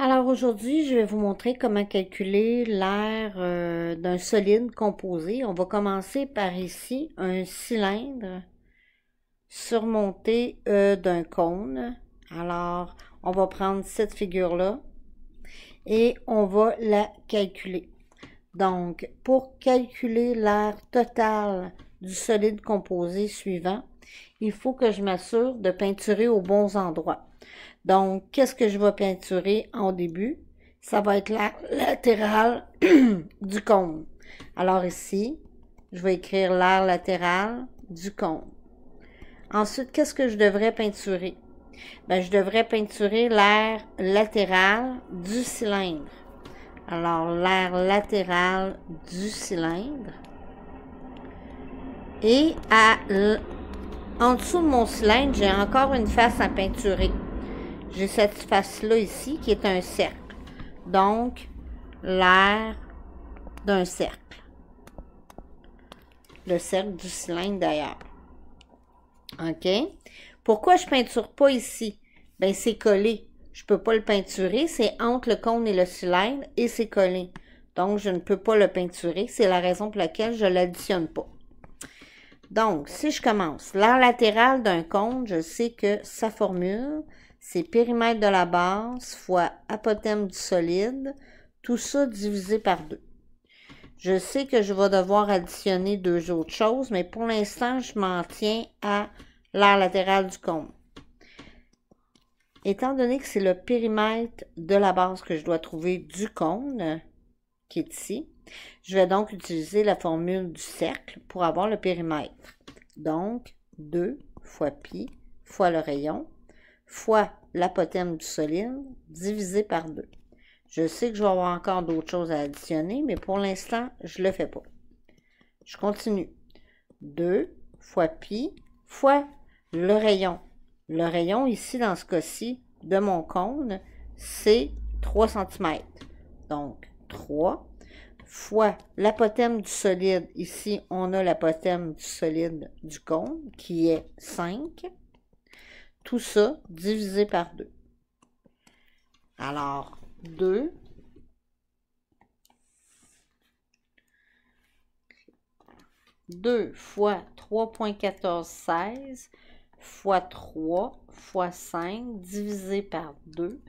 Alors aujourd'hui, je vais vous montrer comment calculer l'aire d'un solide composé. On va commencer par ici un cylindre surmonté d'un cône. Alors, on va prendre cette figure-là et on va la calculer. Donc, pour calculer l'aire totale du solide composé suivant, il faut que je m'assure de peinturer aux bons endroits. Donc, qu'est-ce que je vais peinturer en début? Ça va être la latérale du cône. Alors ici, je vais écrire l'aire latérale du cône. Ensuite, qu'est-ce que je devrais peinturer? Ben, je devrais peinturer l'aire latérale du cylindre. Alors, l'aire latérale du cylindre. Et en dessous de mon cylindre, j'ai encore une face à peinturer. J'ai cette face-là ici qui est un cercle. Donc, l'aire d'un cercle. Le cercle du cylindre d'ailleurs. OK? Pourquoi je ne peinture pas ici? Ben, c'est collé. Je ne peux pas le peinturer. C'est entre le cône et le cylindre et c'est collé. Donc, je ne peux pas le peinturer. C'est la raison pour laquelle je ne l'additionne pas. Donc, si je commence, l'aire latérale d'un cône, je sais que sa formule, c'est périmètre de la base fois apothème du solide, tout ça divisé par 2. Je sais que je vais devoir additionner deux autres choses, mais pour l'instant, je m'en tiens à l'aire latérale du cône. Étant donné que c'est le périmètre de la base que je dois trouver du cône, qui est ici, je vais donc utiliser la formule du cercle pour avoir le périmètre. Donc, 2 fois pi fois le rayon fois l'apothème du solide divisé par 2. Je sais que je vais avoir encore d'autres choses à additionner, mais pour l'instant, je ne le fais pas. Je continue. 2 fois pi fois le rayon. Le rayon, ici, dans ce cas-ci, de mon cône, c'est 3 cm. Donc, 3 fois l'apothème du solide. Ici, on a l'apothème du solide du cône, qui est 5. Tout ça divisé par 2. Alors, 2 fois 3,1416 fois 3 fois 5 divisé par 2,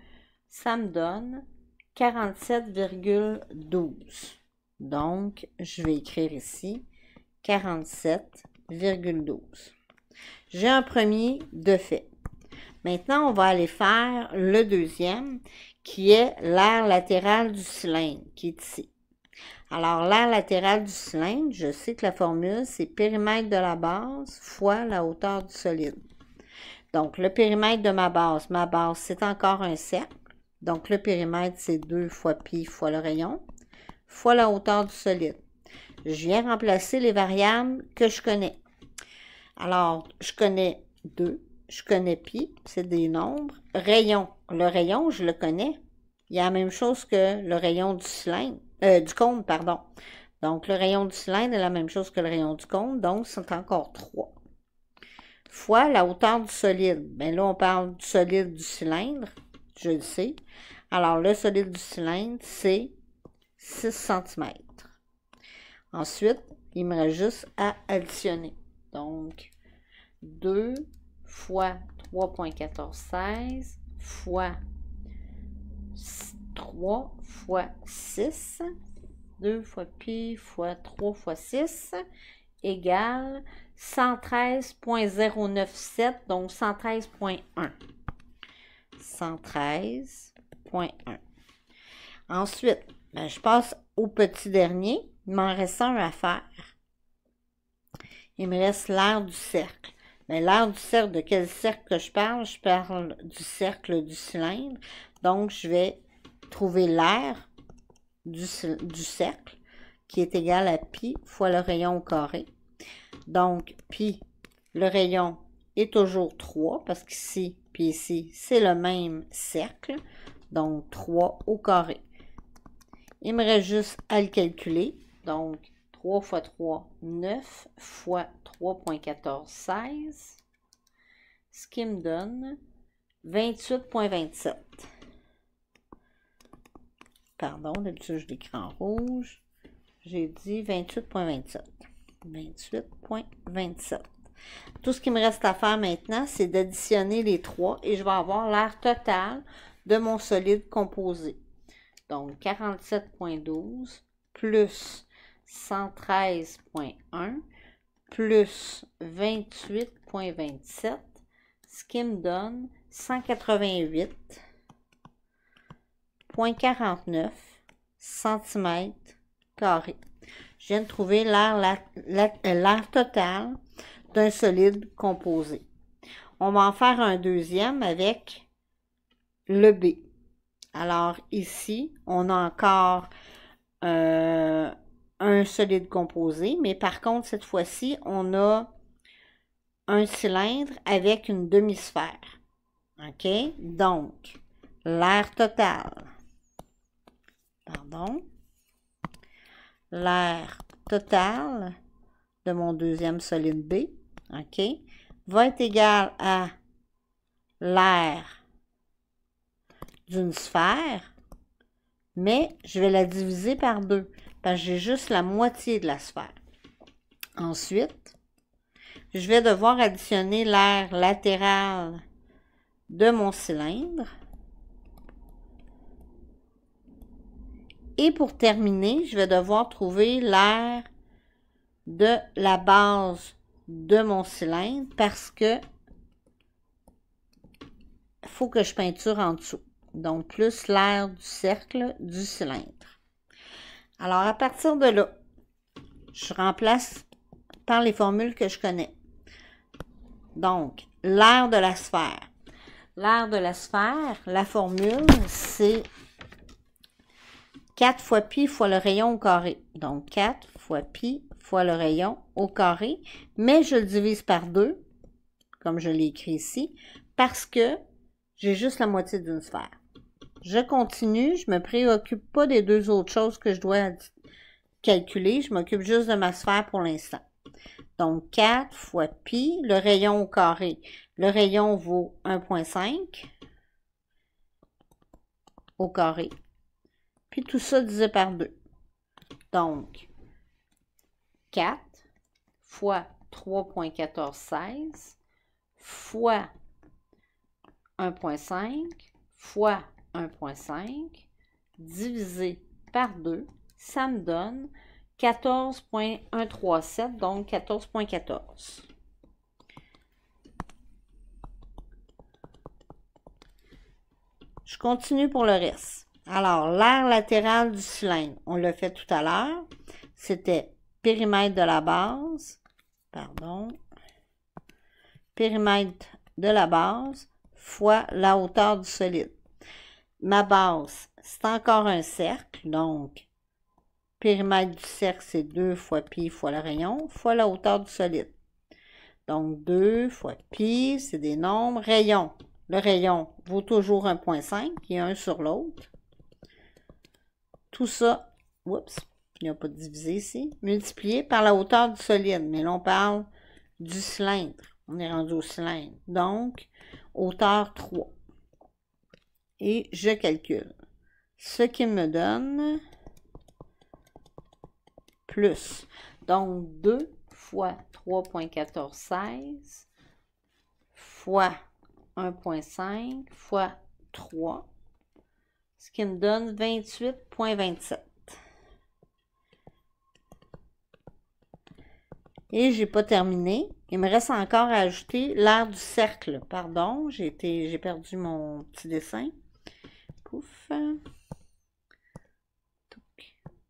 ça me donne 47,12. Donc, je vais écrire ici 47,12. J'ai un premier de fait. Maintenant, on va aller faire le deuxième, qui est l'aire latérale du cylindre, qui est ici. Alors, l'aire latérale du cylindre, je sais que la formule, c'est périmètre de la base fois la hauteur du solide. Donc, le périmètre de ma base, c'est encore un cercle. Donc, le périmètre, c'est 2 fois pi fois le rayon, fois la hauteur du solide. Je viens remplacer les variables que je connais. Alors, je connais 2, je connais pi, c'est des nombres. Rayon, le rayon, je le connais. Il y a la même chose que le rayon du cylindre, du cône, pardon. Donc, le rayon du cylindre est la même chose que le rayon du cône, donc c'est encore 3. Fois la hauteur du solide. Bien là, on parle du solide du cylindre, je le sais. Alors, le solide du cylindre, c'est 6 cm. Ensuite, il me reste juste à additionner. Donc, 2 fois 3,1416 fois 3 fois 6, 2 fois pi fois 3 fois 6, égale 113,097, donc 113,1. 113,1. Ensuite, ben, je passe au petit dernier. Il m'en reste un à faire. Il me reste l'aire du cercle. Mais l'aire du cercle, de quel cercle que je parle? Je parle du cercle du cylindre. Donc, je vais trouver l'aire du cercle, qui est égal à pi fois le rayon au carré. Donc, pi, le rayon est toujours 3, parce qu'ici, puis ici, c'est le même cercle. Donc, 3 au carré. Il me reste juste à le calculer. Donc, 3 fois 3, 9 fois 3,1416, ce qui me donne 28,27. Pardon, d'habitude je l'écris en rouge. J'ai dit 28,27. 28,27. Tout ce qui me reste à faire maintenant, c'est d'additionner les trois et je vais avoir l'air total de mon solide composé. Donc, 47,12 plus 113,1 plus 28,27, ce qui me donne 188,49 cm². Je viens de trouver l'air total d'un solide composé. On va en faire un deuxième avec le B. Alors ici, on a encore un solide composé, mais par contre, cette fois-ci, on a un cylindre avec une demi-sphère. OK? Donc, l'air total, l'air total de mon deuxième solide B, OK, va être égal à l'air d'une sphère, mais je vais la diviser par 2, parce que j'ai juste la moitié de la sphère. Ensuite, je vais devoir additionner l'air latéral de mon cylindre. Et pour terminer, je vais devoir trouver l'air de la base de mon cylindre parce que il faut que je peinture en dessous. Donc, plus l'air du cercle du cylindre. Alors, à partir de là, je remplace par les formules que je connais. Donc, l'air de la sphère. L'air de la sphère, la formule, c'est 4 fois pi fois le rayon au carré. Donc, 4 fois pi fois le rayon au carré. Mais je le divise par 2, comme je l'ai écrit ici, parce que j'ai juste la moitié d'une sphère. Je continue, je ne me préoccupe pas des deux autres choses que je dois calculer. Je m'occupe juste de ma sphère pour l'instant. Donc, 4 fois pi, le rayon au carré. Le rayon vaut 1,5 au carré. Puis tout ça divisé par 2. Donc, 4 fois 3,1416 fois 1,5 fois 1,5 divisé par 2, ça me donne 14,137, donc 14,14. Je continue pour le reste. Alors, l'air latéral du cylindre, on l'a fait tout à l'heure, c'était périmètre de la base, périmètre de la base fois la hauteur du solide. Ma base, c'est encore un cercle, donc périmètre du cercle, c'est 2 fois pi fois le rayon, fois la hauteur du solide. Donc 2 fois pi, c'est des nombres. Rayon, le rayon vaut toujours 1,5, il y a un sur l'autre. Tout ça, oups, il n'y a pas de divisé ici, multiplié par la hauteur du solide. Mais là, on parle du cylindre. On est rendu au cylindre. Donc, hauteur 3. Et je calcule. Ce qui me donne plus. Donc, 2 fois 3,1416 fois 1,5 fois 3. Ce qui me donne 28,27. Et j'ai pas terminé. Il me reste encore à ajouter l'air du cercle. Pardon, j'ai perdu mon petit dessin. Pouf.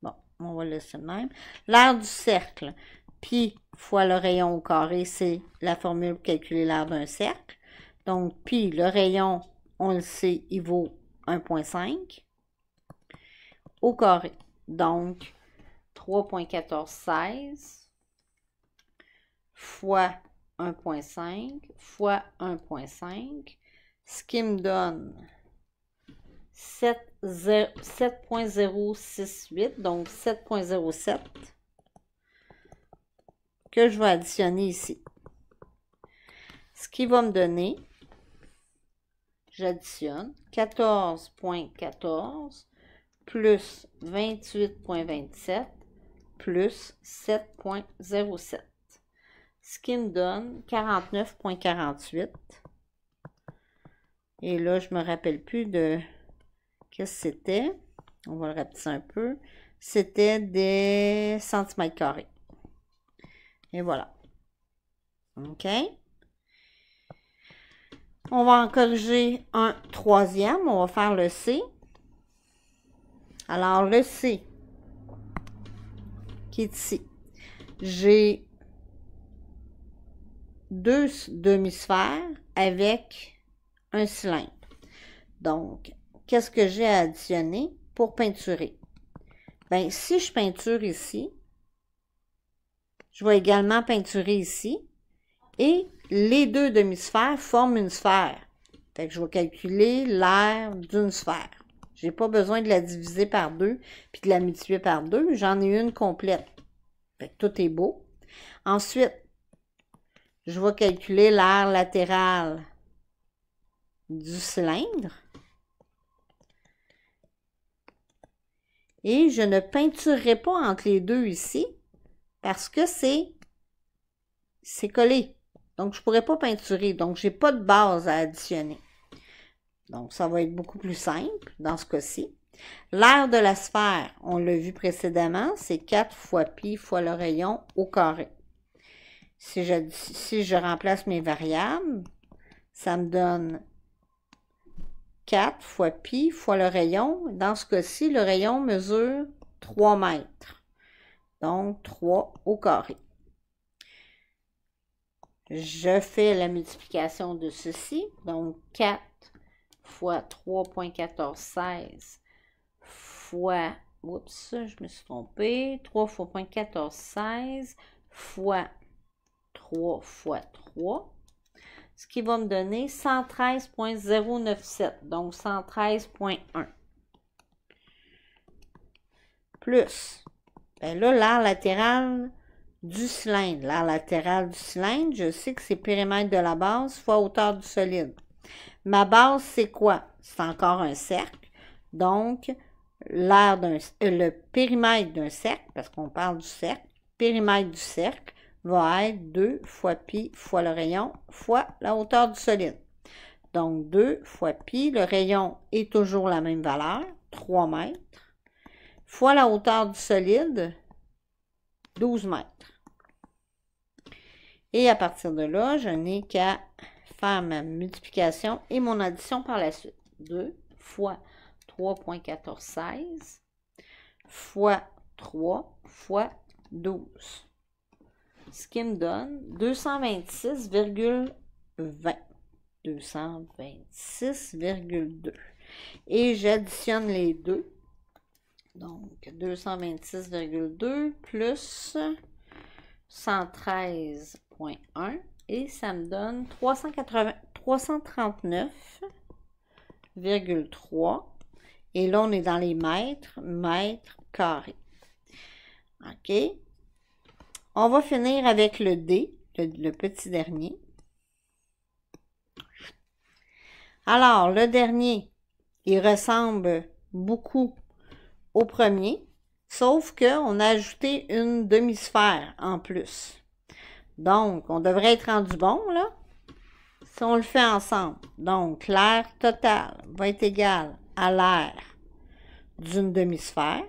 Bon, on va laisser le même. L'air du cercle. Pi fois le rayon au carré, c'est la formule pour calculer l'air d'un cercle. Donc, pi, le rayon, on le sait, il vaut 1,5 au carré. Donc, 3,1416 fois 1,5 fois 1,5, ce qui me donne 7,068, donc 7,07, que je vais additionner ici. Ce qui va me donner, j'additionne 14,14 plus 28,27 plus 7,07. Ce qui me donne 49,48. Et là, je ne me rappelle plus de qu'est-ce que c'était. On va le rapetisser un peu. C'était des centimètres carrés. Et voilà. OK. On va en corriger un troisième. On va faire le C. Alors, le C, qui est ici, j'ai deux demi-sphères avec un cylindre. Donc, qu'est-ce que j'ai à additionner pour peinturer? Bien, si je peinture ici, je vais également peinturer ici. Et les deux demi-sphères forment une sphère. Fait que je vais calculer l'aire d'une sphère. Je n'ai pas besoin de la diviser par 2 puis de la multiplier par 2. J'en ai une complète. Fait que tout est beau. Ensuite, je vais calculer l'aire latérale du cylindre. Et je ne peinturerai pas entre les deux ici parce que c'est collé. Donc, je ne pourrais pas peinturer. Donc, je n'ai pas de base à additionner. Donc, ça va être beaucoup plus simple dans ce cas-ci. L'aire de la sphère, on l'a vu précédemment, c'est 4 fois pi fois le rayon au carré. Si je remplace mes variables, ça me donne 4 fois pi fois le rayon. Dans ce cas-ci, le rayon mesure 3 mètres. Donc, 3 au carré. Je fais la multiplication de ceci. Donc, 4 fois 3,1416 fois, oups, je me suis trompée, 3 fois 0,1416 fois 3 fois 3, ce qui va me donner 113,097, donc 113,1. Plus, ben là, l'aire latérale du cylindre. L'aire latérale du cylindre, je sais que c'est périmètre de la base fois hauteur du solide. Ma base, c'est quoi? C'est encore un cercle. Donc, le périmètre d'un cercle, parce qu'on parle du cercle, périmètre du cercle va être 2 fois pi fois le rayon fois la hauteur du solide. Donc, 2 fois pi, le rayon est toujours la même valeur, 3 mètres, fois la hauteur du solide, 12 mètres. Et à partir de là, je n'ai qu'à faire ma multiplication et mon addition par la suite. 2 fois 3,1416 fois 3 fois 12. Ce qui me donne 226,20. 226,2. Et j'additionne les deux. Donc, 226,2 plus 113,1 et ça me donne 339,3 et là on est dans les mètres carrés. OK. On va finir avec le D, le petit dernier. Alors, le dernier, il ressemble beaucoup au premier, sauf qu'on a ajouté une demi-sphère en plus. Donc, on devrait être rendu bon, là, si on le fait ensemble. Donc, l'aire totale va être égale à l'aire d'une demi-sphère.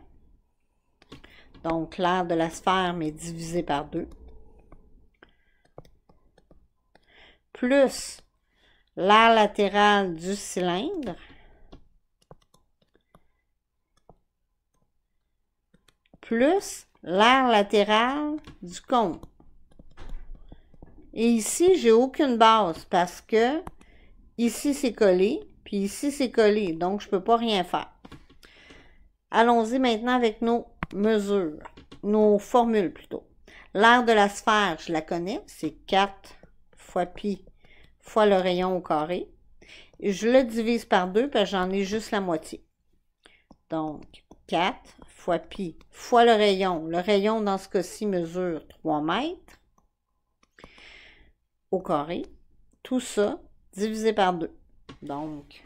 Donc, l'aire de la sphère, mais divisé par 2. Plus l'aire latérale du cylindre. Plus l'aire latérale du cône. Et ici, j'ai aucune base parce que ici, c'est collé, puis ici, c'est collé. Donc, je ne peux pas rien faire. Allons-y maintenant avec nos mesures, nos formules plutôt. L'aire de la sphère, je la connais, c'est 4 fois pi fois le rayon au carré. Et je le divise par 2 parce que j'en ai juste la moitié. Donc, 4 fois pi fois le rayon. Le rayon, dans ce cas-ci, mesure 3 mètres au carré. Tout ça divisé par 2. Donc,